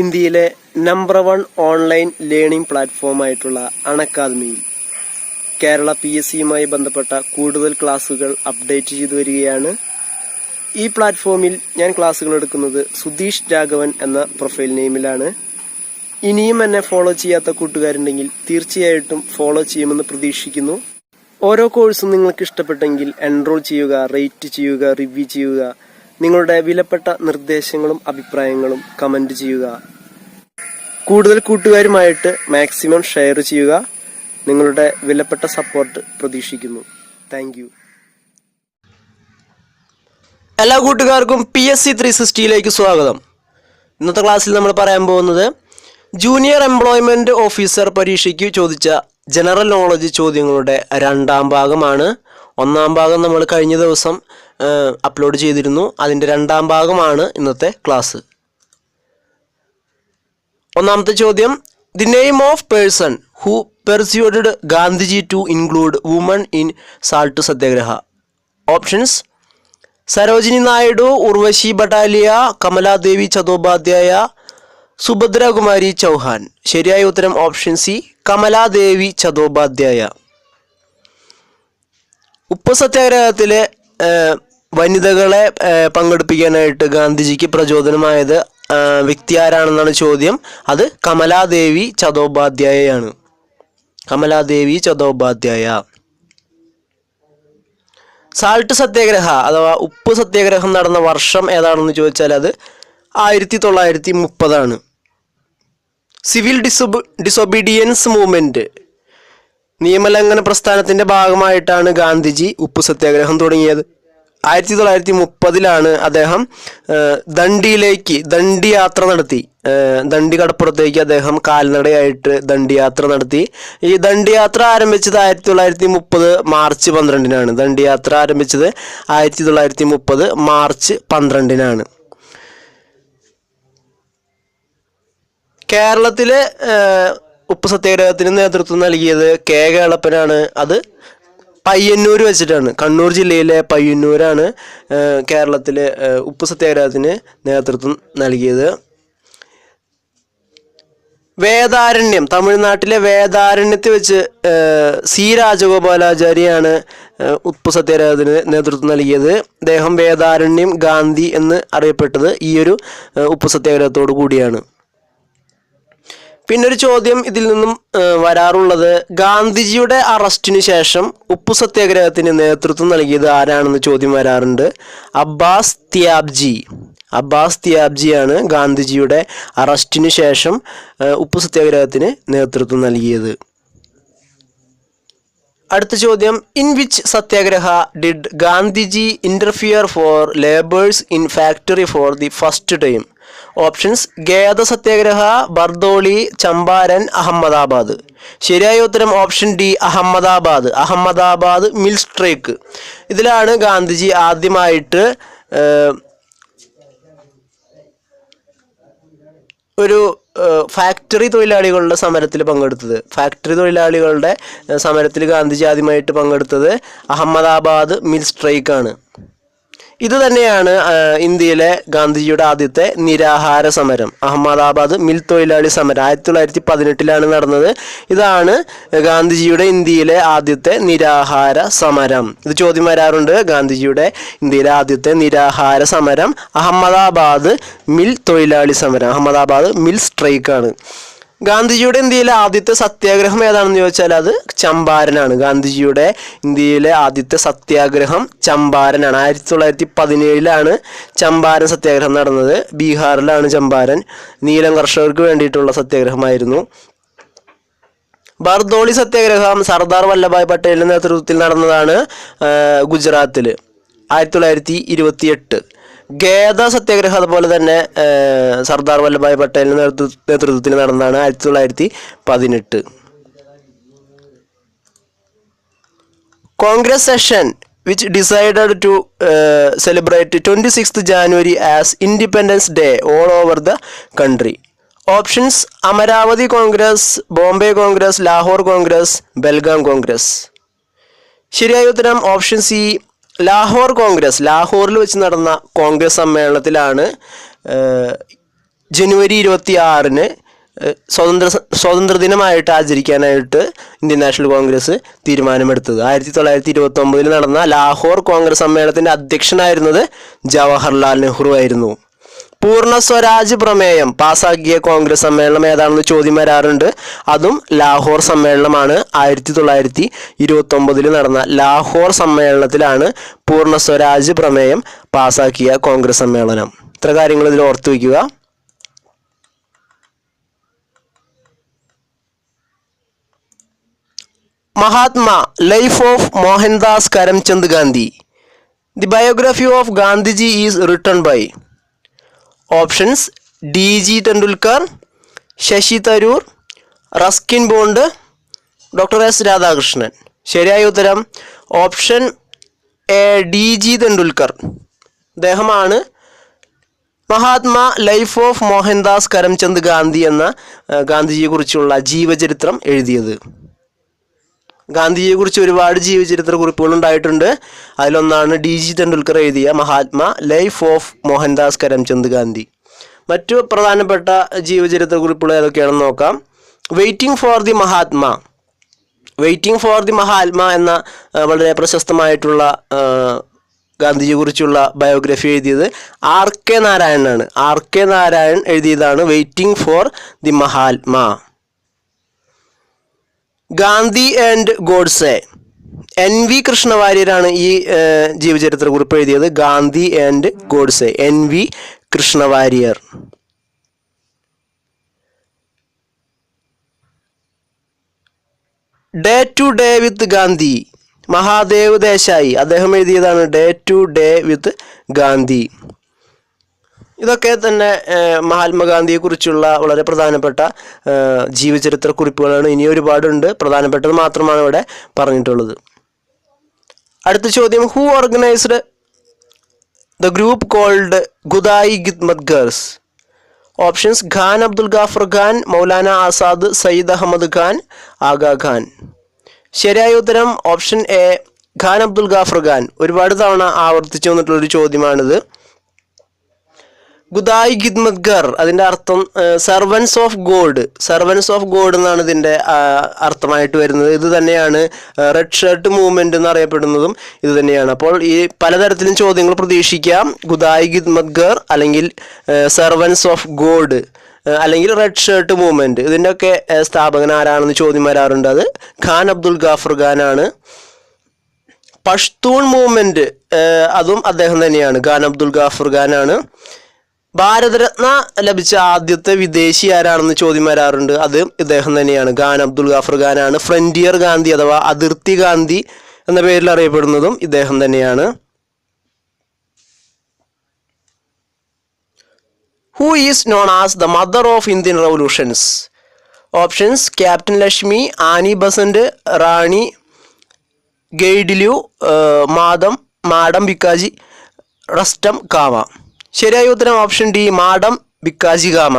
ഇന്ത്യയിലെ number 1 online learning പ്ലാറ്റ്ഫോമായിട്ടുള്ള അൺഅക്കാദമിയിൽ Kerala PSCയുമായി ബന്ധപ്പെട്ട കൂടുതൽ ക്ലാസുകൾ അപ്ഡേറ്റ് ചെയ്തു വരികയാണ്. ഈ പ്ലാറ്റ്ഫോമിൽ ഞാൻ ക്ലാസുകൾ എടുക്കുന്നത് സുധീഷ് രാഘവൻ എന്ന പ്രൊഫൈൽ നെയിമിലാണ്. ഇനിയും എന്നെ ഫോളോ ചെയ്യാത്ത കൂട്ടുകാരുണ്ടെങ്കിൽ തീർച്ചയായിട്ടും ഫോളോ ചെയ്യുമെന്ന് പ്രതീക്ഷിക്കുന്നു. ഓരോ കോഴ്സും നിങ്ങൾക്ക് ഇഷ്ടപ്പെട്ടെങ്കിൽ എൻറോൾ ചെയ്യുക, റേറ്റ് ചെയ്യുക, റിവ്യൂ ചെയ്യുക. നിങ്ങളുടെ വിലപ്പെട്ട നിർദ്ദേശങ്ങളും അഭിപ്രായങ്ങളും കമന്റ് ചെയ്യുക. കൂടുതൽ കൂട്ടുകാരുമായിട്ട് മാക്സിമം ഷെയർ ചെയ്യുക. നിങ്ങളുടെ വിലപ്പെട്ട സപ്പോർട്ട് പ്രതീക്ഷിക്കുന്നു. Thank you. എല്ലാ കൂട്ടുകാർക്കും PSC 360യിലേക്ക് സ്വാഗതം. ഇന്നത്തെ ക്ലാസ്സിൽ നമ്മൾ പറയാൻ പോകുന്നത് ജൂനിയർ എംപ്ലോയ്മെന്റ് ഓഫീസർ പരീക്ഷയ്ക്ക് ചോദിച്ച ജനറൽ നോളജ് ചോദ്യങ്ങളുടെ രണ്ടാം ഭാഗമാണ്. ഒന്നാം ഭാഗം നമ്മൾ കഴിഞ്ഞ ദിവസം അപ്ലോഡ് ചെയ്തിരുന്നു. അതിൻ്റെ രണ്ടാം ഭാഗമാണ് ഇന്നത്തെ ക്ലാസ്. ഒന്നാമത്തെ ചോദ്യം, the name of person who persuaded Gandhiji to include woman in salt satyagraha. Options: Sarojini Naidu, Urvashi Butalia, Kamaladevi Chattopadhyay, Subhadrakumari Chauhan. ശരിയായ ഉത്തരം ഓപ്ഷൻ സി, കമലാദേവി ചതോപാധ്യായ. ഉപ്പ് സത്യാഗ്രഹത്തിലെ വനിതകളെ പങ്കെടുപ്പിക്കാനായിട്ട് ഗാന്ധിജിക്ക് പ്രചോദനമായത് വ്യക്തി ആരാണെന്നാണ് ചോദ്യം. അത് കമലാദേവി ചതോപാധ്യായയാണ്. കമലാദേവി ചതോപാധ്യായ. സാൾട്ട് സത്യാഗ്രഹ അഥവാ ഉപ്പ് സത്യാഗ്രഹം നടന്ന വർഷം ഏതാണെന്ന് ചോദിച്ചാൽ അത് 1930 സിവിൽ ഡിസൊബീഡിയൻസ് മൂവ്മെന്റ് നിയമലംഘന പ്രസ്ഥാനത്തിന്റെ ഭാഗമായിട്ടാണ് ഗാന്ധിജി ഉപ്പ് സത്യാഗ്രഹം തുടങ്ങിയത്. 1930 അദ്ദേഹം ദണ്ഡി യാത്ര നടത്തി. ദണ്ഡി കടപ്പുറത്തേക്ക് അദ്ദേഹം കാൽനടയായിട്ട് ദണ്ഡി യാത്ര നടത്തി. ഈ ദണ്ഡി യാത്ര ആരംഭിച്ചത് 1930 മാർച്ച് 12 ദണ്ഡി യാത്ര ആരംഭിച്ചത് 1930 മാർച്ച് 12 കേരളത്തിലെ ഉപ്പ് സത്യാഗ്രഹത്തിന് നേതൃത്വം നൽകിയത് K കേളപ്പനാണ്. അത് പയ്യന്നൂർ വെച്ചിട്ടാണ്. കണ്ണൂർ ജില്ലയിലെ പയ്യന്നൂരാണ് കേരളത്തിലെ ഉപ്പ് സത്യാഗ്രഹത്തിന് നേതൃത്വം നൽകിയത്. വേദാരണ്യം, തമിഴ്നാട്ടിലെ വേദാരണ്യത്തിൽ വെച്ച് C രാജഗോപാലാചാര്യാണ് ഉപ്പ് സത്യാഗ്രഹത്തിന് നേതൃത്വം നൽകിയത്. അദ്ദേഹം വേദാരണ്യം ഗാന്ധി എന്ന് അറിയപ്പെട്ടത് ഈ ഒരു ഉപ്പ് സത്യാഗ്രഹത്തോടു കൂടിയാണ്. പിന്നൊരു ചോദ്യം ഇതിൽ നിന്നും വരാറുള്ളത്, ഗാന്ധിജിയുടെ അറസ്റ്റിന് ശേഷം ഉപ്പു സത്യാഗ്രഹത്തിന് നേതൃത്വം നൽകിയത് ആരാണെന്ന് ചോദ്യം വരാറുണ്ട്. അബ്ബാസ് തിയാബ്ജിയാണ് ഗാന്ധിജിയുടെ അറസ്റ്റിന് ശേഷം ഉപ്പു സത്യാഗ്രഹത്തിന് നേതൃത്വം നൽകിയത്. അടുത്ത ചോദ്യം, in which satyagraha did Gandhiji interfere for labours in factory for the first time. Options: Kheda satyagraha, Bardoli, Champaran, Ahmedabad. ശരിയായ ഉത്തരം option D, Ahmedabad mill strike. ഇതിലാണ് ഗാന്ധിജി ആദ്യമായിട്ട് ഒരു ഫാക്ടറി തൊഴിലാളികളുടെ സമരത്തിൽ പങ്കെടുത്തത്. ഫാക്ടറി തൊഴിലാളികളുടെ സമരത്തിൽ ഗാന്ധിജി ആദ്യമായിട്ട് പങ്കെടുത്തത് അഹമ്മദാബാദ് മിൽ സ്ട്രൈക്കാണ്. ഇത് തന്നെയാണ് ഇന്ത്യയിലെ ഗാന്ധിജിയുടെ ആദ്യത്തെ നിരാഹാര സമരം. അഹമ്മദാബാദ് മിൽ തൊഴിലാളി സമരം 1918 നടന്നത്. ഇതാണ് ഗാന്ധിജിയുടെ ഇന്ത്യയിലെ ആദ്യത്തെ നിരാഹാര സമരം. ഇത് ചോദ്യം വരാറുണ്ട്. ഗാന്ധിജിയുടെ ഇന്ത്യയിലെ ആദ്യത്തെ നിരാഹാര സമരം അഹമ്മദാബാദ് മിൽ തൊഴിലാളി സമരം, അഹമ്മദാബാദ് മിൽ സ്ട്രൈക്കാണ്. ഗാന്ധിജിയുടെ ഇന്ത്യയിലെ ആദ്യത്തെ സത്യാഗ്രഹം ഏതാണെന്ന് ചോദിച്ചാൽ അത് ചമ്പാരനാണ്. ഗാന്ധിജിയുടെ ഇന്ത്യയിലെ ആദ്യത്തെ സത്യാഗ്രഹം ചമ്പാരനാണ്. 1917 ചമ്പാരൻ സത്യാഗ്രഹം നടന്നത്. ബീഹാറിലാണ് ചമ്പാരൻ. നീലം കർഷകർക്ക് വേണ്ടിയിട്ടുള്ള സത്യാഗ്രഹമായിരുന്നു. ബർദോളി സത്യാഗ്രഹം സർദാർ വല്ലഭായ് പട്ടേലിന്റെ നേതൃത്വത്തിൽ നടന്നതാണ് ഗുജറാത്തിൽ 1928. ഗേദ സത്യാഗ്രഹം അതുപോലെ തന്നെ സർദാർ വല്ലഭായ് പട്ടേലിന്റെ നേതൃത്വത്തിൽ നടന്നതാണ് 1918. Congress session which decided to celebrate 26th January as independence day all over the country. Options: Amaravati Congress, Bombay Congress, Lahore Congress, Belgaum Congress. ശരിയായ ഉത്തരം ഓപ്ഷൻ സി, ലാഹോർ കോൺഗ്രസ്. ലാഹോറിൽ വെച്ച് നടന്ന കോൺഗ്രസ് സമ്മേളനത്തിലാണ് ജനുവരി 26 സ്വാതന്ത്ര്യദിനമായിട്ട് ആചരിക്കാനായിട്ട് ഇന്ത്യൻ നാഷണൽ കോൺഗ്രസ് തീരുമാനമെടുത്തത്. 1929 നടന്ന ലാഹോർ കോൺഗ്രസ് സമ്മേളനത്തിൻ്റെ അധ്യക്ഷനായിരുന്നത് ജവഹർലാൽ നെഹ്റു ആയിരുന്നു. പൂർണ്ണ സ്വരാജ് പ്രമേയം പാസാക്കിയ കോൺഗ്രസ് സമ്മേളനം ഏതാണെന്ന് ചോദ്യം വരാറുണ്ട്. അതും ലാഹോർ സമ്മേളനമാണ്. 1929 നടന്ന ലാഹോർ സമ്മേളനത്തിലാണ് പൂർണ്ണ സ്വരാജ് പ്രമേയം പാസാക്കിയ കോൺഗ്രസ് സമ്മേളനം. ഇത്ര കാര്യങ്ങൾ ഇതിൽ ഓർത്തു വയ്ക്കുക. Mahatma, Life of Mohandas Karamchand Gandhi. The biography of Gandhiji is written by options D.G. Tendulkar, Shashi Tharoor, Ruskin Bond, Dr. S. Radhakrishnan. ശരിയായ ഉത്തരം ഓപ്ഷൻ എ D.G. Tendulkar. അദ്ദേഹമാണ് മഹാത്മാ ലൈഫ് ഓഫ് മോഹൻദാസ് കരംചന്ദ് ഗാന്ധി എന്ന ഗാന്ധിജിയെക്കുറിച്ചുള്ള ജീവചരിത്രം എഴുതിയത്. ഗാന്ധിജിയെക്കുറിച്ച് ഒരുപാട് ജീവചരിത്ര കുറിപ്പുകൾ ഉണ്ടായിട്ടുണ്ട്. അതിലൊന്നാണ് D.G. Tendulkar എഴുതിയ മഹാത്മാ ലൈഫ് ഓഫ് മോഹൻദാസ് കരംചന്ദ് ഗാന്ധി. മറ്റു പ്രധാനപ്പെട്ട ജീവചരിത്ര കുറിപ്പുകൾ ഏതൊക്കെയാണെന്ന് നോക്കാം. വെയിറ്റിംഗ് ഫോർ ദി മഹാത്മാ എന്ന വളരെ പ്രശസ്തമായിട്ടുള്ള ഗാന്ധിജിയെക്കുറിച്ചുള്ള ബയോഗ്രഫി എഴുതിയത് R.K. നാരായണനാണ്. R.K. നാരായൺ എഴുതിയതാണ് waiting for the Mahatma. Gandhi and Godse, NV കൃഷ്ണവാര്യരാണ് ഈ ജീവചരിത്ര കുറിപ്പ് എഴുതിയത്. Gandhi and Godse, NV Krishnawarrier. Day to day with Gandhi, Mahadev Desai, അദ്ദേഹം എഴുതിയതാണ് day to day with Gandhi. ഇതൊക്കെ തന്നെ മഹാത്മാഗാന്ധിയെക്കുറിച്ചുള്ള വളരെ പ്രധാനപ്പെട്ട ജീവചരിത്ര കുറിപ്പുകളാണ്. ഇനി ഒരുപാടുണ്ട്, പ്രധാനപ്പെട്ടത് മാത്രമാണ് ഇവിടെ പറഞ്ഞിട്ടുള്ളത്. അടുത്ത ചോദ്യം, who organised the group called Khudai Khidmatgars? Options Khan Abdul Ghaffar Khan, Maulana Azad, Syed Ahmed Khan, Aga Khan. ശരിയായ ഉത്തരം ഓപ്ഷൻ എ ഖാൻ അബ്ദുൽ ഗാഫർ ഖാൻ. ഒരുപാട് തവണ ആവർത്തിച്ചു വന്നിട്ടുള്ളൊരു ചോദ്യമാണിത്. ഖുദായി ഖിദ്മത്ത് ഗർ, അതിൻ്റെ അർത്ഥം സർവൻസ് ഓഫ് ഗോഡ് എന്നാണ് ഇതിൻ്റെ അർത്ഥമായിട്ട് വരുന്നത്. ഇത് തന്നെയാണ് റെഡ് ഷർട്ട് മൂവ്മെൻറ്റ് എന്നറിയപ്പെടുന്നതും ഇത് തന്നെയാണ്. അപ്പോൾ ഈ പലതരത്തിലും ചോദ്യങ്ങൾ പ്രതീക്ഷിക്കാം. ഖുദായി ഖിദ്മത്ത് ഗർ അല്ലെങ്കിൽ സർവൻസ് ഓഫ് ഗോഡ് അല്ലെങ്കിൽ റെഡ് ഷർട്ട് മൂവ്മെൻറ്റ്, ഇതിൻ്റെയൊക്കെ സ്ഥാപകൻ ആരാണെന്ന് ചോദ്യം വരാറുണ്ട്. അത് ഖാൻ അബ്ദുൽ ഗാഫർ ഖാനാണ്. പഷ്തൂൺ മൂവ്മെൻറ്റ്, അതും അദ്ദേഹം തന്നെയാണ്, ഖാൻ അബ്ദുൽ ഗാഫർ ഖാനാണ്. ഭാരതരത്ന ലഭിച്ച ആദ്യത്തെ വിദേശി ആരാണെന്ന് ചോദ്യം വരാറുണ്ട്. അത് ഇദ്ദേഹം തന്നെയാണ്, ഖാൻ അബ്ദുൽ ഗാഫർ ഖാനാണ്. ഫ്രണ്ടിയർ ഗാന്ധി അഥവാ അതിർത്തി ഗാന്ധി എന്ന പേരിൽ അറിയപ്പെടുന്നതും ഇദ്ദേഹം തന്നെയാണ്. Who is known as the mother of Indian revolutions? Options captain Lakshmi, Annie Besant, Rani Gaidinliu, madam Bhikaji, Rustom Cama. ശരിയായ ഉത്തരം option D madam Bhikaji Cama.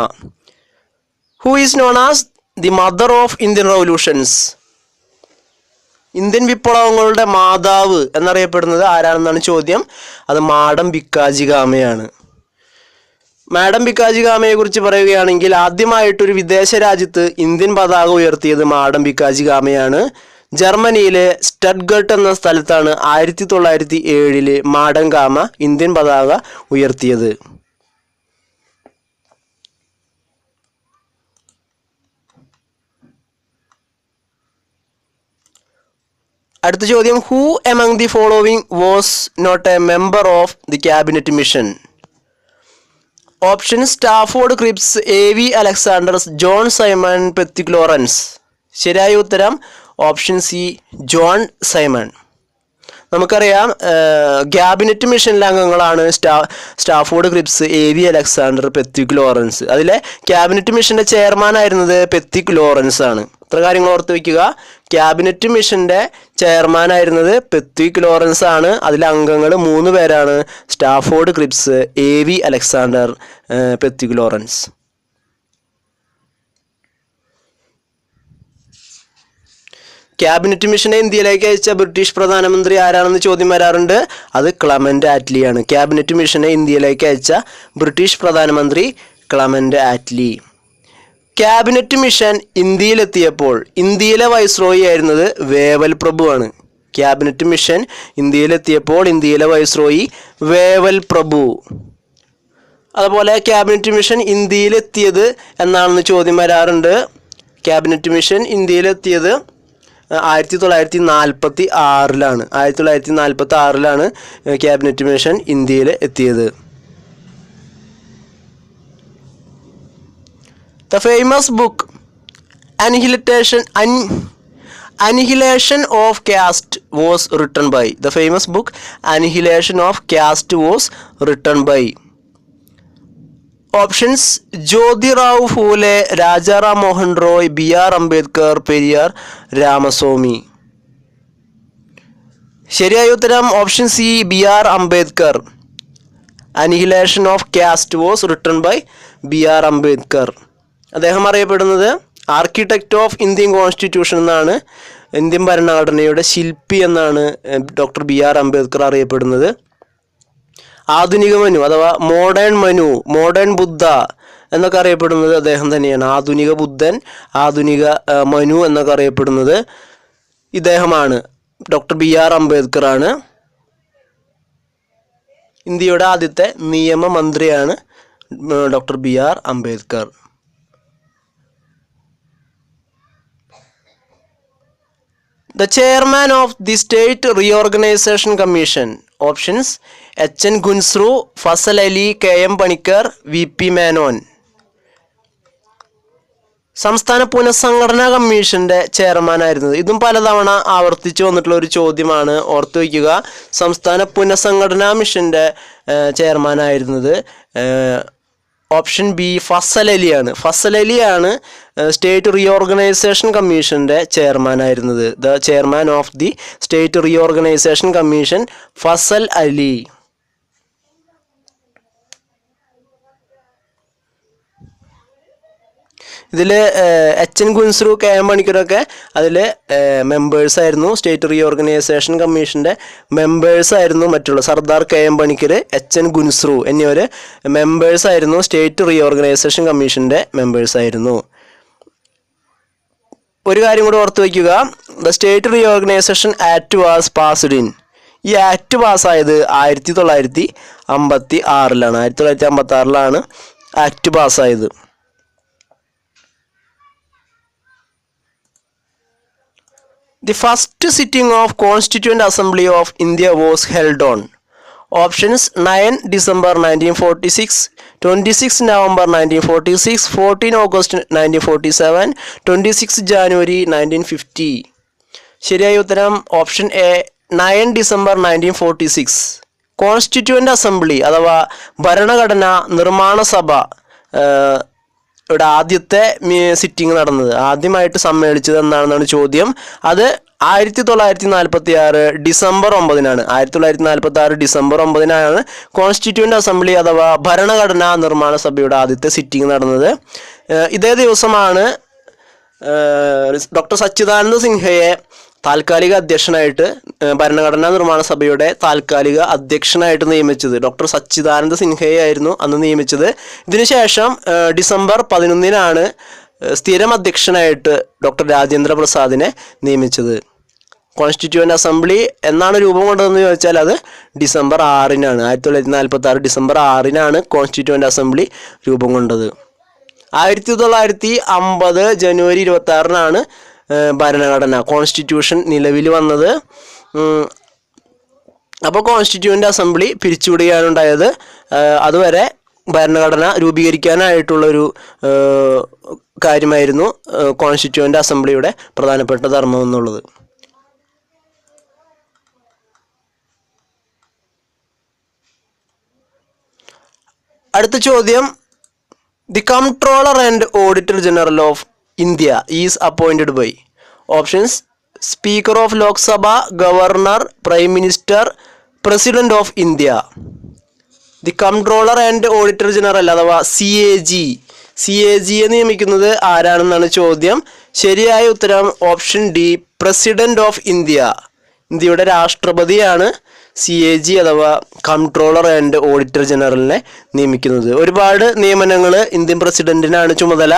Who is known as the mother of Indian revolutions? Indian വിപ്ലവങ്ങളുടെ മാതാവ് എന്നറിയപ്പെടുന്നത് ആരാണെന്നാണ് ചോദ്യം. അത് മാഡം ബിക്കാജി കാമയാണ്. മാഡം ബിക്കാജി കാമയെ കുറിച്ച് പറയുകയാണെങ്കിൽ ആദ്യമായിട്ടൊരു വിദേശ രാജ്യത്ത് ഇന്ത്യൻ പതാക ഉയർത്തിയത് മാഡം ബിക്കാജി കാമയാണ്. ജർമ്മനിയിലെ സ്റ്റഡ്ഗർട്ട് എന്ന സ്ഥലത്താണ് 1907 മാഡം കാമ ഇന്ത്യൻ പതാക ഉയർത്തിയത്. അടുത്ത ചോദ്യം, who among the following was not a member of the cabinet mission? Option Stafford Cripps, AV Alexanders, John Simon, Pethick Lawrence. ശരിയായ ഉത്തരം ഓപ്ഷൻ സി ജോൺ സൈമൺ. നമുക്കറിയാം ക്യാബിനറ്റ് മിഷനിലെ അംഗങ്ങളാണ് Stafford Cripps, AV Alexander, Pethick Lawrence. അതിലെ cabinet മിഷൻ്റെ chairman ആയിരുന്നത് Pethick Lawrence ആണ്. ഇത്ര കാര്യങ്ങൾ ഓർത്ത് വയ്ക്കുക. ക്യാബിനറ്റ് മിഷൻ്റെ ചെയർമാൻ ആയിരുന്നത് പെത്തിക് ലോറൻസ് ആണ്. അതിലെ അംഗങ്ങൾ 3 പേരാണ്, Stafford Cripps, AV Alexander, Pethick Lawrence. Cabinet മിഷനെ ഇന്ത്യയിലേക്ക് അയച്ച ബ്രിട്ടീഷ് പ്രധാനമന്ത്രി ആരാണെന്ന് ചോദ്യം വരാറുണ്ട്. അത് ക്ലമന്റ് ആറ്റ്ലിയാണ്. ക്യാബിനറ്റ് മിഷനെ ഇന്ത്യയിലേക്ക് അയച്ച ബ്രിട്ടീഷ് പ്രധാനമന്ത്രി ക്ലമന്റ് ആറ്റ്ലി. ക്യാബിനറ്റ് മിഷൻ ഇന്ത്യയിലെത്തിയപ്പോൾ ഇന്ത്യയിലെ വൈസ്രോയി ആയിരുന്നത് വേവൽ പ്രഭുവാണ്. ക്യാബിനറ്റ് മിഷൻ ഇന്ത്യയിലെത്തിയപ്പോൾ ഇന്ത്യയിലെ വൈസ്രോയി വേവൽ പ്രഭു. അതുപോലെ ക്യാബിനറ്റ് മിഷൻ ഇന്ത്യയിലെത്തിയത് എന്നാണെന്ന് ചോദ്യം വരാറുണ്ട്. ക്യാബിനറ്റ് മിഷൻ ഇന്ത്യയിലെത്തിയത് 1946-ലാണ്. 1946-ലാണ് ക്യാബിനറ്റ് മിഷൻ ഇന്ത്യയിൽ എത്തിയത്. The famous book Annihilation of Caste was written by. The famous book Annihilation of Caste was written by. Options: Jyotirao Phule, Rajaram Mohan Roy, B.R. Ambedkar, Periyar Ramaswamy. ശരിയായ ഉത്തരം option C, B.R. Ambedkar. Annihilation of Caste was written by B.R. Ambedkar. അദ്ദേഹം അറിയപ്പെടുന്നത് architect of Indian constitution എന്നാണ്. Indian ഭരണഘടനയുടെ ശില്പി എന്നാണ് doctor B.R. Ambedkar അറിയപ്പെടുന്നത്. ആധുനിക മനു അഥവാ മോഡേൺ ബുദ്ധ എന്നൊക്കെ അറിയപ്പെടുന്നത് അദ്ദേഹം തന്നെയാണ്. ആധുനിക ബുദ്ധൻ, ആധുനിക മനു എന്നൊക്കെ അറിയപ്പെടുന്നത് ഇദ്ദേഹമാണ്. Doctor B.R. അംബേദ്കർ ആണ്. ഇന്ത്യയുടെ ആദ്യത്തെ നിയമമന്ത്രിയാണ് doctor B.R. Ambedkar. The chairman of the State Reorganization Commission. Options: H.N. Gunsru, Fasal Ali, K.M. Panikkar, V.P. Menon. സംസ്ഥാന പുനഃസംഘടനാ കമ്മീഷന്റെ ചെയർമാൻ ആയിരുന്നത്. ഇതും പലതവണ ആവർത്തിച്ചു വന്നിട്ടുള്ള ഒരു ചോദ്യമാണ്, ഓർത്തു വയ്ക്കുക. സംസ്ഥാന പുനഃസംഘടനാ മിഷന്റെ ചെയർമാൻ ആയിരുന്നത് ഓപ്ഷൻ ബി ഫസൽ അലിയാണ്. ഫസൽ അലിയാണ് സ്റ്റേറ്റ് റീഓർഗനൈസേഷൻ കമ്മീഷന്റെ ചെയർമാൻ ആയിരുന്നത്. The chairman of the state reorganisation commission Fazal Ali. ഇതിൽ H.N. ഗുൻസ്രു, K.M. പണിക്കരൊക്കെ അതിൽ മെമ്പേഴ്സായിരുന്നു. സ്റ്റേറ്റ് റീഓർഗനൈസേഷൻ കമ്മീഷൻ്റെ മെമ്പേഴ്സായിരുന്നു. മറ്റുള്ള സർദാർ K.M. പണിക്കർ, H.N. ഗുൻസ്രു എന്നിവർ മെമ്പേഴ്സായിരുന്നു. സ്റ്റേറ്റ് റീഓർഗനൈസേഷൻ കമ്മീഷൻ്റെ മെമ്പേഴ്സായിരുന്നു. ഒരു കാര്യം കൂടി ഓർത്ത് വയ്ക്കുക, the state reorganisation act was passed in. ഈ ആക്ട് പാസ്സായത് 1956-ലാണ്. 1956-ലാണ് ആക്ട് പാസ്സായത്. The first sitting of Constituent Assembly of India was held on. Options: 9 December 1946, 26 November 1946, 14 August 1947, 26 January 1950. ശരിയായ ഉത്തരം option A, 9 December 1946. Constituent assembly അഥവാ ഭരണഘടനാ നിർമ്മാണ സഭ ഇവിടെ ആദ്യത്തെ സിറ്റിംഗ് നടന്നത്, ആദ്യമായിട്ട് സമ്മേളിച്ചത് എന്നാണെന്നാണ് ചോദ്യം. അത് 1946 ഡിസംബർ 9-നാണ്. 1946 ഡിസംബർ 9-നാണ് കോൺസ്റ്റിറ്റ്യൂവൻ്റ് അസംബ്ലി അഥവാ ഭരണഘടനാ നിർമ്മാണ സഭയുടെ ആദ്യത്തെ സിറ്റിംഗ് നടന്നത്. ഇതേ ദിവസമാണ് ഡോക്ടർ സച്ചിദാനന്ദ സിൻഹയെ താൽക്കാലിക അധ്യക്ഷനായിട്ട്, ഭരണഘടനാ നിർമ്മാണ സഭയുടെ താൽക്കാലിക അധ്യക്ഷനായിട്ട് നിയമിച്ചത്. ഡോക്ടർ സച്ചിദാനന്ദ സിൻഹയെ ആയിരുന്നു അന്ന് നിയമിച്ചത്. ഇതിനുശേഷം ഡിസംബർ 11-നാണ് സ്ഥിരം അധ്യക്ഷനായിട്ട് ഡോക്ടർ രാജേന്ദ്ര പ്രസാദിനെ നിയമിച്ചത്. കോൺസ്റ്റിറ്റ്യൂവൻ്റ് അസംബ്ലി എന്നാണ് രൂപം കൊണ്ടതെന്ന് ചോദിച്ചാൽ അത് ഡിസംബർ 6-നാണ്. 1946 ഡിസംബർ 6-നാണ് കോൺസ്റ്റിറ്റ്യൂവൻ്റ് അസംബ്ലി രൂപം കൊണ്ടത്. 1950 ജനുവരി 26-നാണ് ഭരണഘടന കോൺസ്റ്റിറ്റ്യൂഷൻ നിലവിൽ വന്നത്. അപ്പോൾ കോൺസ്റ്റിറ്റ്യൂവൻ്റ് അസംബ്ലി പിരിച്ചുവിടുകയാണ് ഉണ്ടായത്. അതുവരെ ഭരണഘടന രൂപീകരിക്കാനായിട്ടുള്ളൊരു കാര്യമായിരുന്നു കോൺസ്റ്റിറ്റ്യൂവൻ്റ് അസംബ്ലിയുടെ പ്രധാനപ്പെട്ട ധർമ്മം എന്നുള്ളത്. അടുത്ത ചോദ്യം, the comptroller and auditor general of India is appointed by. Options: speaker of Lok Sabha, governor, prime minister, president of India. The comptroller and auditor general അഥവാ CAGയെ നിയമിക്കുന്നത് ആരാണെന്നാണ് ചോദ്യം. ശരിയായ ഉത്തരം option D, president of India. ഇന്ത്യയുടെ രാഷ്ട്രപതിയാണ് CAG അഥവാ കൺട്രോളർ ആൻഡ് ഓഡിറ്റർ ജനറലിനെ നിയമിക്കുന്നത്. ഒരുപാട് നിയമനങ്ങൾ ഇന്ത്യൻ പ്രസിഡന്റിനാണ് ചുമതല.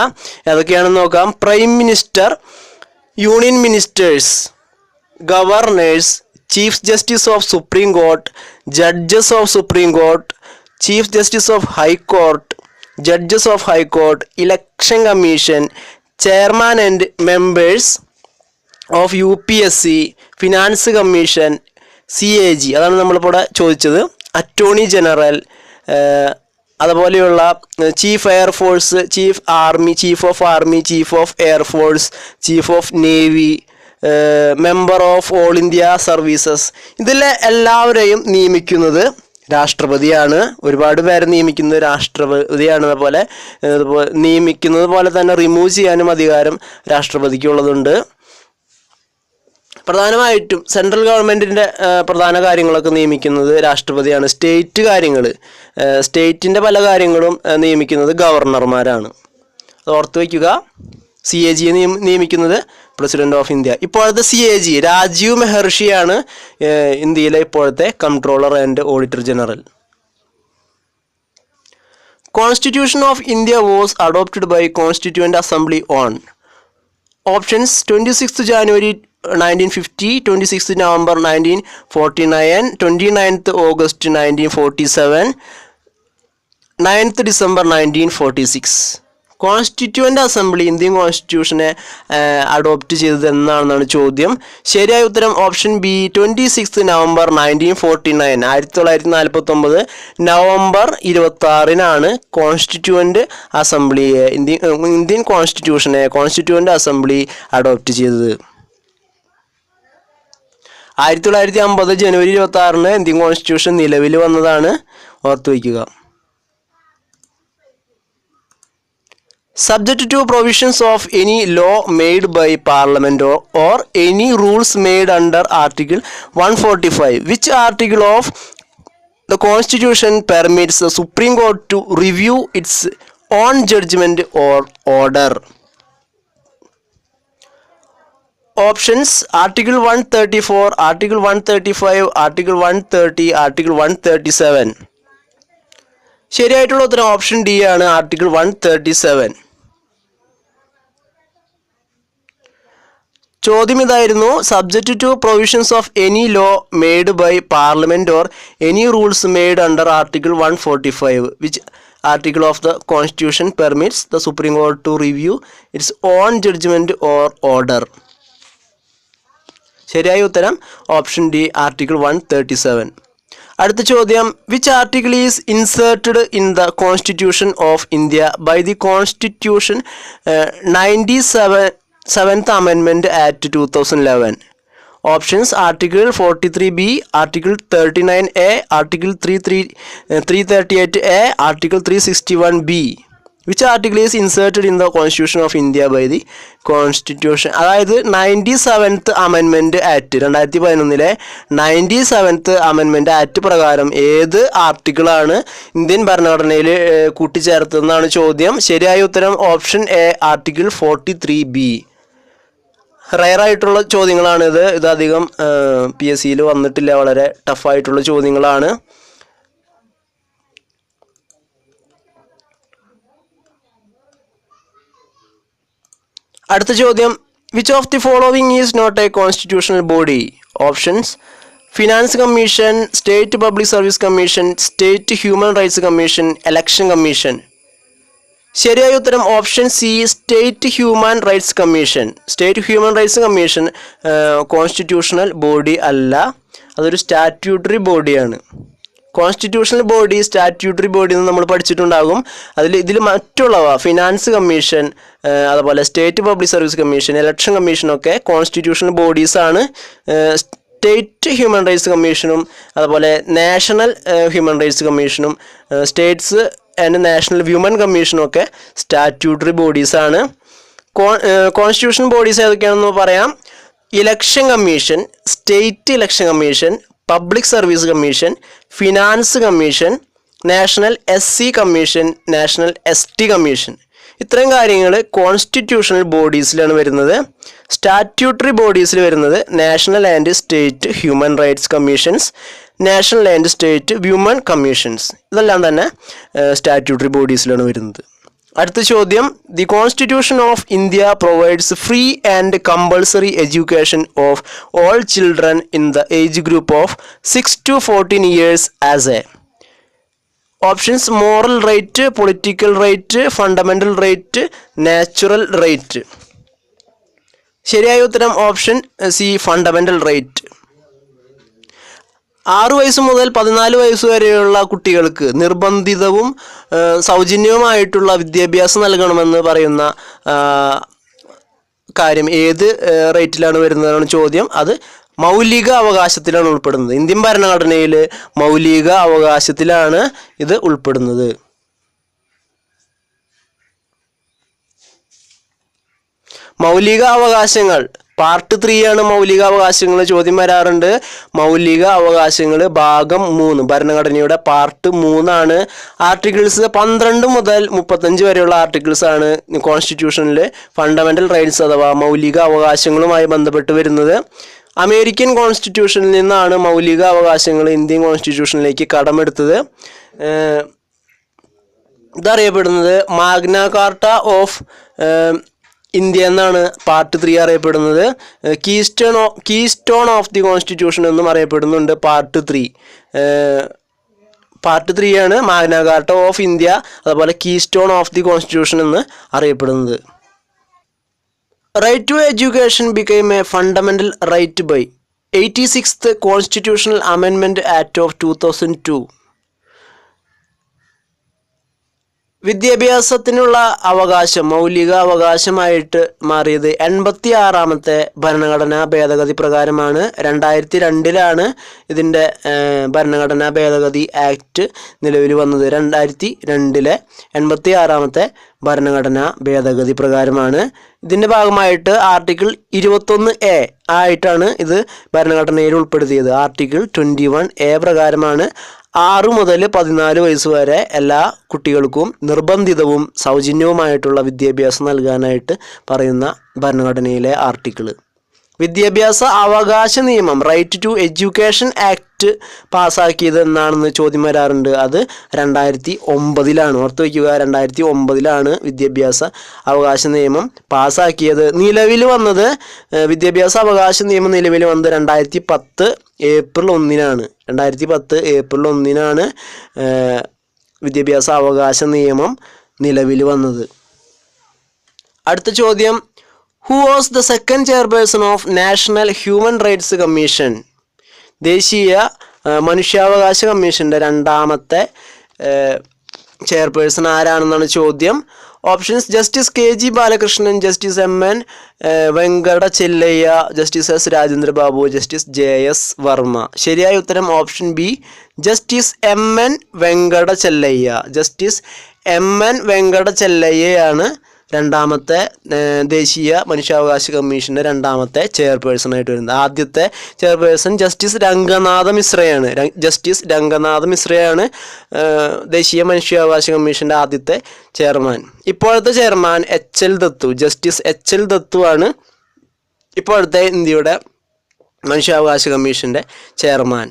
ഏതൊക്കെയാണെന്ന് നോക്കാം. Prime minister, union ministers, governors, chief justice of supreme court, judges of supreme court, chief justice of high court, judges of high court, election commission, chairman and members of UPSC, finance commission, CAG അതാണ് നമ്മളിപ്പോൾ ഇവിടെ ചോദിച്ചത്, attorney general, അതുപോലെയുള്ള chief air force, chief army, chief of army, chief of air force, chief of navy, member of all India services. ഇതിലെ എല്ലാവരെയും നിയമിക്കുന്നത് രാഷ്ട്രപതിയാണ്. ഒരുപാട് പേരെ നിയമിക്കുന്നത് രാഷ്ട്രപതിയാണ്. അതുപോലെ നിയമിക്കുന്നത് പോലെ തന്നെ റിമൂവ് ചെയ്യാനും അധികാരം രാഷ്ട്രപതിക്കുള്ളതുണ്ട്. പ്രധാനമായിട്ടും സെൻട്രൽ ഗവൺമെൻറ്റിൻ്റെ പ്രധാന കാര്യങ്ങളൊക്കെ നിയമിക്കുന്നത് രാഷ്ട്രപതിയാണ്. സ്റ്റേറ്റ് കാര്യങ്ങൾ, സ്റ്റേറ്റിൻ്റെ പല കാര്യങ്ങളും നിയമിക്കുന്നത് ഗവർണർമാരാണ്. അത് ഓർത്ത് വയ്ക്കുക. CAG നിയമിക്കുന്നത് പ്രസിഡന്റ് ഓഫ് ഇന്ത്യ. ഇപ്പോഴത്തെ CAG രാജീവ് മെഹർഷിയാണ് ഇന്ത്യയിലെ ഇപ്പോഴത്തെ controller and auditor general. Constitution of India was adopted by constituent assembly on options 26 January 1950, 26 November 1949, 29th August 1947, 9th December 1946. Constituent assembly Indian കോൺസ്റ്റിറ്റ്യൂഷനെ അഡോപ്റ്റ് ചെയ്തത് എന്നാണെന്നാണ് ചോദ്യം. ശരിയായ ഉത്തരം option B 26 November 1949. 1949 November 26 constituent അസംബ്ലിയെ ഇന്ത്യൻ കോൺസ്റ്റിറ്റ്യൂവൻ്റ് അസംബ്ലി അഡോപ്റ്റ് ചെയ്തത്. 1950 January 26 Indian constitution നിലവിൽ വന്നതാണ്. ഓർത്തു വയ്ക്കുക. Subject to provisions of any law made by Parliament or any rules made under Article 145. Which article of the Constitution permits the Supreme Court to review its own judgment or order? Options: Article 134, Article 135, Article 130, Article 137. ശരിയായിട്ടുള്ള ഉത്തരം option D ആണ്, article 137. ചോദ്യം ഇതായിരുന്നു: subject to provisions of any law made by parliament or any rules made under article 145. Which article of the constitution permits the supreme court to review its own judgment or order? ശരിയായ ഉത്തരം option D, article 137. അടുത്ത ചോദ്യം: which article is inserted in the constitution of India by the constitution 97th Amendment Act 2011? Options: Article 43B, Article 39A, Article 338A, Article 361B. Which article is inserted in the Constitution of India by the Constitution? അതായത് 97th Amendment Act 2011 97th Amendment Act പ്രകാരം ഏത് ആർട്ടിക്കിളാണ് Indian ഭരണഘടനയിൽ കൂട്ടിച്ചേർത്തതെന്നാണ് ചോദ്യം. ശരിയായ ഉത്തരം option A, article 43B. റയറായിട്ടുള്ള ചോദ്യങ്ങളാണിത്. ഇതധികം PSCയിൽ വന്നിട്ടില്ല. വളരെ ടഫായിട്ടുള്ള ചോദ്യങ്ങളാണ്. അടുത്ത ചോദ്യം: which of the following is not a constitutional body? Options: finance commission, state public service commission, state human rights commission, election commission. ശരിയായ ഉത്തരം option C, state human rights commission. State human rights commission constitutional body അല്ല, അതൊരു statutory ബോഡിയാണ്. Constitutional body, statutory body എന്ന് നമ്മൾ പഠിച്ചിട്ടുണ്ടാകും. ഇതിൽ മറ്റുള്ളവ ഫിനാൻസ് കമ്മീഷൻ, അതുപോലെ state public service commission, election കമ്മീഷനൊക്കെ കോൺസ്റ്റിറ്റ്യൂഷണൽ ബോഡീസാണ്. സ്റ്റേറ്റ് ഹ്യൂമൻ റൈറ്റ്സ് കമ്മീഷനും അതുപോലെ നാഷണൽ ഹ്യൂമൻ റൈറ്റ്സ് കമ്മീഷനും സ്റ്റേറ്റ്സ് ആൻഡ് നാഷണൽ വ്യൂമൻ കമ്മീഷനും ഒക്കെ സ്റ്റാറ്റ്യൂട്ടറി ബോഡീസാണ്. കോൺസ്റ്റിറ്റ്യൂഷൻ ബോഡീസ് ഏതൊക്കെയാണെന്ന് പറയാം: election commission, state election commission, public service commission, finance commission, national SC commission, national ST commission. ഇത്രയും കാര്യങ്ങൾ കോൺസ്റ്റിറ്റ്യൂഷണൽ ബോഡീസിലാണ് വരുന്നത്. സ്റ്റാറ്റ്യൂട്ടറി ബോഡീസിൽ വരുന്നത് national and state human rights commissions, national and state woman commissions. ഇതെല്ലാം തന്നെ സ്റ്റാറ്റ്യൂട്ടറി ബോഡീസിലാണ് വരുന്നത്. അടുത്ത ചോദ്യം, the constitution of India provides free and compulsory education of all children in the age group of 6 to 14 years as a. Options moral right, political right, fundamental right, natural right. ശരിയായ ഉത്തരം option C, fundamental right. 6 വയസ്സ് മുതൽ 14 വയസ്സ് വരെയുള്ള കുട്ടികൾക്ക് നിർബന്ധിതവും സൗജന്യവുമായിട്ടുള്ള വിദ്യാഭ്യാസം നൽകണമെന്ന് പറയുന്ന കാര്യം ഏത് റൈറ്റിലാണ് വരുന്നതാണ് ചോദ്യം. അത് മൗലിക അവകാശത്തിലാണ് ഉൾപ്പെടുന്നത്. ഇന്ത്യൻ ഭരണഘടനയിൽ മൗലിക അവകാശത്തിലാണ് ഇത് ഉൾപ്പെടുന്നത്. മൗലിക അവകാശങ്ങൾ പാർട്ട് 3 ആണ്. മൗലിക അവകാശങ്ങൾ ചോദ്യം വരാറുണ്ട്. മൗലിക അവകാശങ്ങൾ ഭാഗം 3 ഭരണഘടനയുടെ പാർട്ട് 3 ആണ്. ആർട്ടിക്കിൾസ് 12 മുതൽ 35 വരെയുള്ള ആർട്ടിക്കിൾസ് ആണ് കോൺസ്റ്റിറ്റ്യൂഷനിൽ ഫണ്ടമെൻ്റൽ റൈറ്റ്സ് അഥവാ മൗലിക അവകാശങ്ങളുമായി ബന്ധപ്പെട്ട് വരുന്നത്. അമേരിക്കൻ കോൺസ്റ്റിറ്റ്യൂഷനിൽ നിന്നാണ് മൗലിക അവകാശങ്ങൾ ഇന്ത്യൻ കോൺസ്റ്റിറ്റ്യൂഷനിലേക്ക് കടമെടുത്തത്. ഇതറിയപ്പെടുന്നത് മാഗ്ന കാർട്ട ഓഫ് ഇന്ത്യ എന്നാണ് പാർട്ട് 3 അറിയപ്പെടുന്നത്. കീസ്റ്റോൺ ഓഫ് ദി കോൺസ്റ്റിറ്റ്യൂഷൻ എന്നും അറിയപ്പെടുന്നുണ്ട് പാർട്ട് 3. പാർട്ട് 3 ആണ് മാഗ്ന കാർട്ട ഓഫ് ഇന്ത്യ, അതുപോലെ കീസ്റ്റോൺ ഓഫ് ദി കോൺസ്റ്റിറ്റ്യൂഷൻ എന്ന് അറിയപ്പെടുന്നത്. Right to education became a fundamental right by 86th Constitutional Amendment Act of 2002. വിദ്യാഭ്യാസത്തിനുള്ള അവകാശം മൗലിക അവകാശമായിട്ട് മാറിയത് 86ാമത്തെ ഭരണഘടനാ ഭേദഗതി പ്രകാരമാണ്. 2002 ഇതിൻ്റെ ഭരണഘടനാ ഭേദഗതി ആക്ട് നിലവിൽ വന്നത്. 2002 86ാമത്തെ ഭരണഘടനാ ഭേദഗതി പ്രകാരമാണ്. ഇതിൻ്റെ ഭാഗമായിട്ട് ആർട്ടിക്കിൾ 21A ആയിട്ടാണ് ഇത് ഭരണഘടനയിൽ ഉൾപ്പെടുത്തിയത്. ആർട്ടിക്കിൾ 21A പ്രകാരമാണ് 6 മുതൽ 14 വയസ്സ് വരെ എല്ലാ കുട്ടികൾക്കും നിർബന്ധിതവും സൗജന്യവുമായിട്ടുള്ള വിദ്യാഭ്യാസം നൽകാനായിട്ട് പറയുന്ന ഭരണഘടനയിലെ ആർട്ടിക്കിൾ. വിദ്യാഭ്യാസ അവകാശ നിയമം റൈറ്റ് ടു എഡ്യൂക്കേഷൻ ആക്ട് പാസ്സാക്കിയത് എന്നാണെന്ന് ചോദ്യം വരാറുണ്ട്. അത് 2009 ഓർത്ത് വയ്ക്കുക. 2009 വിദ്യാഭ്യാസ അവകാശ നിയമം പാസ്സാക്കിയത്. നിലവിൽ വന്നത് വിദ്യാഭ്യാസ അവകാശ നിയമം നിലവിൽ വന്നത് 2010 ഏപ്രിൽ 1 2010 ഏപ്രിൽ 1 വിദ്യാഭ്യാസ അവകാശ നിയമം നിലവിൽ വന്നത്. അടുത്ത ചോദ്യം, who was the second chairperson of national human rights commission? ദേശീയ മനുഷ്യാവകാശ കമ്മീഷൻ്റെ 2ാമത്തെ ചെയർപേഴ്സൺ ആരാണെന്നാണ് ചോദ്യം. Options justice KG Balakrishnan, justice MN Venkata Chelliah, justice S Rajendra Babu, justice JS Varma. ശരിയായ ഉത്തരം option B, justice MN Venkata Chelliah. Justice MN Venkata ചെല്ലയ്യയാണ് 2ാമത്തെ ദേശീയ മനുഷ്യാവകാശ കമ്മീഷൻ്റെ 2ാമത്തെ ചെയർപേഴ്സൺ ആയിട്ട് വരുന്നത്. ആദ്യത്തെ ചെയർപേഴ്സൺ ജസ്റ്റിസ് രംഗനാഥ മിശ്രയാണ്. ജസ്റ്റിസ് രംഗനാഥ മിശ്രയാണ് ദേശീയ മനുഷ്യാവകാശ കമ്മീഷൻ്റെ ആദ്യത്തെ ചെയർമാൻ. ഇപ്പോഴത്തെ ചെയർമാൻ HL ദത്തു, ജസ്റ്റിസ് HL ദത്തു ആണ് ഇപ്പോഴത്തെ ഇന്ത്യയുടെ മനുഷ്യാവകാശ കമ്മീഷൻ്റെ ചെയർമാൻ.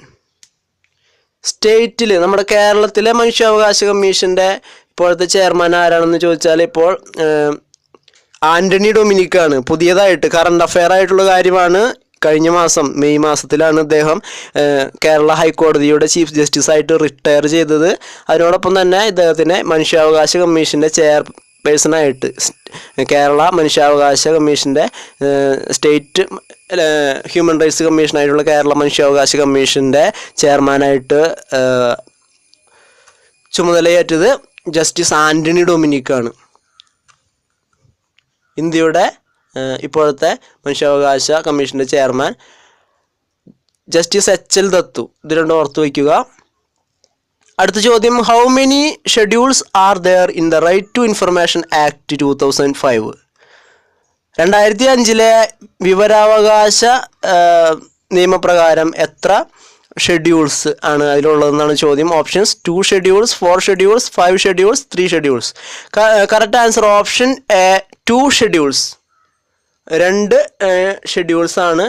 സ്റ്റേറ്റിൽ നമ്മുടെ കേരളത്തിലെ മനുഷ്യാവകാശ കമ്മീഷൻ്റെ ഇപ്പോഴത്തെ ചെയർമാൻ ആരാണെന്ന് ചോദിച്ചാൽ ഇപ്പോൾ ആൻ്റണി ഡൊമിനിക്കാണ്. പുതിയതായിട്ട് കറണ്ട് അഫെയർ ആയിട്ടുള്ള കാര്യമാണ്. കഴിഞ്ഞ മാസം മെയ് മാസത്തിലാണ് അദ്ദേഹം കേരള ഹൈക്കോടതിയുടെ ചീഫ് ജസ്റ്റിസായിട്ട് റിട്ടയർ ചെയ്തത്. അതിനോടൊപ്പം തന്നെ ഇദ്ദേഹത്തിനെ മനുഷ്യാവകാശ കമ്മീഷൻ്റെ ചെയർപേഴ്സണായിട്ട് കേരള മനുഷ്യാവകാശ കമ്മീഷൻ്റെ സ്റ്റേറ്റ് ഹ്യൂമൻ റൈറ്റ്സ് കമ്മീഷനായിട്ടുള്ള കേരള മനുഷ്യാവകാശ കമ്മീഷൻ്റെ ചെയർമാനായിട്ട് ചുമതലയേറ്റത് ജസ്റ്റിസ് ആൻ്റണി ഡൊമിനിക്കാണ്. ഇന്ത്യയുടെ ഇപ്പോഴത്തെ മനുഷ്യാവകാശ കമ്മീഷൻ്റെ ചെയർമാൻ ജസ്റ്റിസ് HL ദത്തു. ഇത് രണ്ടും ഓർത്ത് വയ്ക്കുക. അടുത്ത ചോദ്യം, how many schedules are there in the right to information act 2005? 2005 വിവരാവകാശ നിയമപ്രകാരം എത്ര ഷെഡ്യൂൾസ് ആണ് അതിലുള്ളതെന്നാണ് ചോദ്യം. Options 2 schedules, 4 schedules, 5 schedules, 3 schedules. Correct answer option A, 2 schedules. 2 schedules ആണ്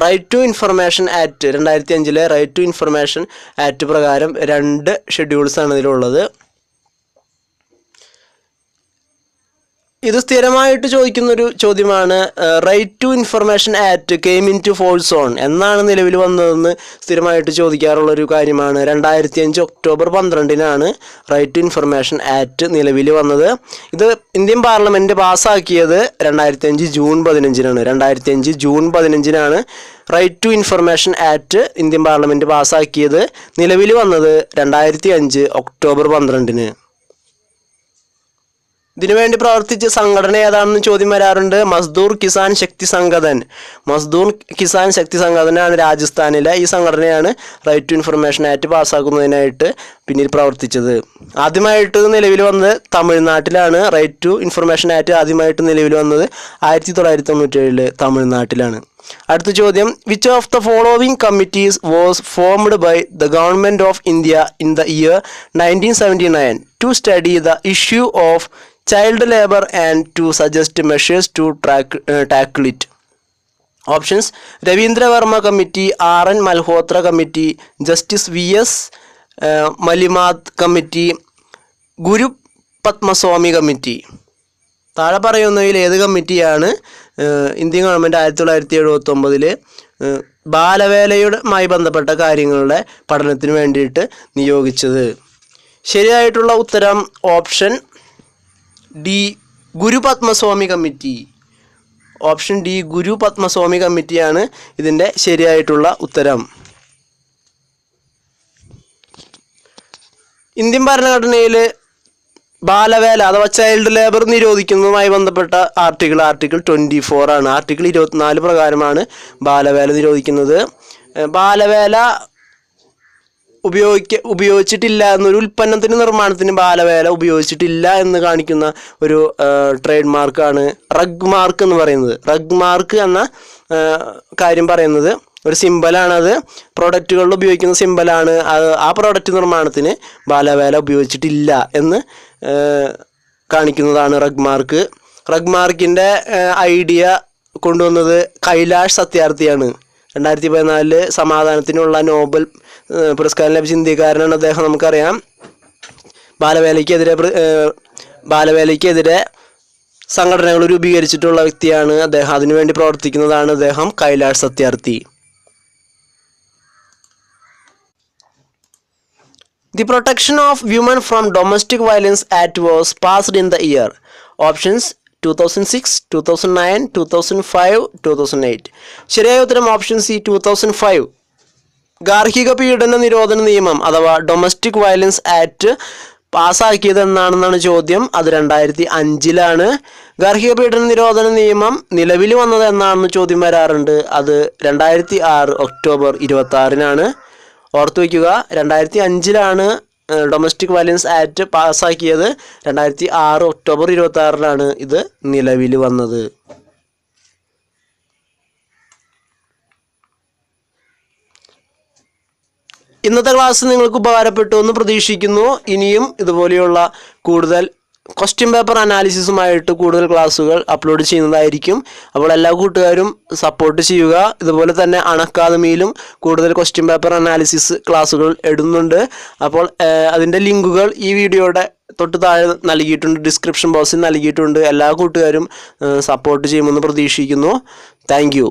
right to information act 2005 right to information act പ്രകാരം 2 ഷെഡ്യൂൾസാണ് ഇതിലുള്ളത്. ഇത് സ്ഥിരമായിട്ട് ചോദിക്കുന്നൊരു ചോദ്യമാണ്. Right to information act came into force on എന്നാണ് നിലവിൽ വന്നതെന്ന് സ്ഥിരമായിട്ട് ചോദിക്കാറുള്ളൊരു കാര്യമാണ്. 2005 October 12 right to information act നിലവിൽ വന്നത്. ഇത് ഇന്ത്യൻ പാർലമെൻറ്റ് പാസ്സാക്കിയത് 2005 June 15 2005 June 15 right to information act Indian parliament പാസ്സാക്കിയത്. നിലവിൽ വന്നത് 2005 ഒക്ടോബർ 12. ഇതിനുവേണ്ടി പ്രവർത്തിച്ച സംഘടന ഏതാണെന്ന് ചോദ്യം വരാറുണ്ട്. മസ്ദൂർ കിസാൻ ശക്തി സംഘടൻ. മസ്ദൂർ കിസാൻ ശക്തി സംഘടനയാണ് രാജസ്ഥാനിലെ. ഈ സംഘടനയാണ് റൈറ്റ് ടു ഇൻഫർമേഷൻ ആക്ട് പാസ്സാക്കുന്നതിനായിട്ട് പിന്നീട് പ്രവർത്തിച്ചത്. ആദ്യമായിട്ട് നിലവിൽ വന്നത് തമിഴ്നാട്ടിലാണ്. റൈറ്റ് ടു ഇൻഫർമേഷൻ ആക്ട് ആദ്യമായിട്ട് നിലവിൽ വന്നത് 1997 തമിഴ്നാട്ടിലാണ്. അടുത്ത ചോദ്യം, which of the following committees was formed by the government of India in the year 1979 to study the issue of child labour and to suggest measures to tackle it? Options: Ravindra Varma committee, RN Malhotra committee, justice VS Malimath committee, Guru Padmaswamy committee. താഴെ പറയുന്നതിൽ ഏത് കമ്മിറ്റിയാണ് Indian government 1979 ബാലവേലയുമായി ബന്ധപ്പെട്ട കാര്യങ്ങളുടെ പഠനത്തിന് വേണ്ടിയിട്ട് നിയോഗിച്ചത്? ശരിയായിട്ടുള്ള ഉത്തരം ഓപ്ഷൻ ഡി, ഗുരു പത്മസ്വാമി കമ്മിറ്റി. ഓപ്ഷൻ ഡി, ഗുരു പത്മസ്വാമി കമ്മിറ്റിയാണ് ഇതിൻ്റെ ശരിയായിട്ടുള്ള ഉത്തരം. ഇന്ത്യൻ ഭരണഘടനയിൽ ബാലവേല അഥവാ ചൈൽഡ് ലേബർ നിരോധിക്കുന്നതുമായി ബന്ധപ്പെട്ട ആർട്ടിക്കിൾ 24 ആണ്. ആർട്ടിക്കിൾ 24 പ്രകാരമാണ് ബാലവേല നിരോധിക്കുന്നത്. ബാലവേല ഉപയോഗിച്ചിട്ടില്ല എന്നൊരു ഉൽപ്പന്നത്തിൻ്റെ നിർമ്മാണത്തിന് ബാലവേല ഉപയോഗിച്ചിട്ടില്ല എന്ന് കാണിക്കുന്ന ഒരു ട്രേഡ് മാർക്കാണ് റഗ് മാർക്ക് എന്ന് പറയുന്നത്. റഗ് മാർക്ക് എന്ന കാര്യം പറയുന്നത് ഒരു സിമ്പലാണത്. പ്രോഡക്റ്റുകളിൽ ഉപയോഗിക്കുന്ന സിമ്പലാണ്. ആ പ്രോഡക്റ്റ് നിർമ്മാണത്തിന് ബാലവേല ഉപയോഗിച്ചിട്ടില്ല എന്ന് കാണിക്കുന്നതാണ് റഗ് മാർക്ക്. റഗ് മാർക്കിൻ്റെ ഐഡിയ കൊണ്ടുവന്നത് കൈലാഷ് സത്യാർത്ഥിയാണ്. 2014 സമാധാനത്തിനുള്ള നോബൽ പുരസ്കാരം ലഭിച്ച ഇന്ത്യക്കാരനാണ് അദ്ദേഹം. നമുക്കറിയാം ബാലവേലയ്ക്കെതിരെ സംഘടനകൾ രൂപീകരിച്ചിട്ടുള്ള വ്യക്തിയാണ് അദ്ദേഹം. അതിനുവേണ്ടി പ്രവർത്തിക്കുന്നതാണ് അദ്ദേഹം, Kailash Satyarthi. The Protection of Women from Domestic Violence Act was passed in the year. Options: 2006, 2009, 2005, 2008. ശരിയായ ഉത്തരം ഓപ്ഷൻ സി, 2005. ഗാർഹിക പീഡന നിരോധന നിയമം അഥവാ ഡൊമസ്റ്റിക് വയലൻസ് ആക്ട് പാസ്സാക്കിയത് എന്നാണെന്നാണ് ചോദ്യം. അത് 2005 ഗാർഹിക പീഡന നിരോധന നിയമം നിലവിൽ വന്നത് എന്നാണെന്ന് ചോദ്യം വരാറുണ്ട്. അത് 2006 ഒക്ടോബർ 26 ഓർത്തു വയ്ക്കുക. 2005 ഡൊമസ്റ്റിക് വയലൻസ് ആക്ട് പാസ്സാക്കിയത്. 2006 ഒക്ടോബർ 26 ഇത് നിലവിൽ വന്നത്. ഇന്നത്തെ ക്ലാസ് നിങ്ങൾക്ക് ഉപകാരപ്പെട്ടു എന്ന് പ്രതീക്ഷിക്കുന്നു. ഇനിയും ഇതുപോലെയുള്ള കൂടുതൽ ക്വസ്റ്റ്യൻ പേപ്പർ അനാലിസിസുമായിട്ട് കൂടുതൽ ക്ലാസ്സുകൾ അപ്ലോഡ് ചെയ്യുന്നതായിരിക്കും. അപ്പോൾ എല്ലാ കൂട്ടുകാരും സപ്പോർട്ട് ചെയ്യുക. ഇതുപോലെ തന്നെ അക്കാദമിയിലും കൂടുതൽ ക്വസ്റ്റ്യൻ പേപ്പർ അനാലിസിസ് ക്ലാസ്സുകൾ ഇടുന്നുണ്ട്. അപ്പോൾ അതിൻ്റെ ലിങ്കുകൾ ഈ വീഡിയോയുടെ തൊട്ട് താഴെ നൽകിയിട്ടുണ്ട്, ഡിസ്ക്രിപ്ഷൻ ബോക്സിൽ നൽകിയിട്ടുണ്ട്. എല്ലാ കൂട്ടുകാരും സപ്പോർട്ട് ചെയ്യുമെന്ന് പ്രതീക്ഷിക്കുന്നു. Thank you.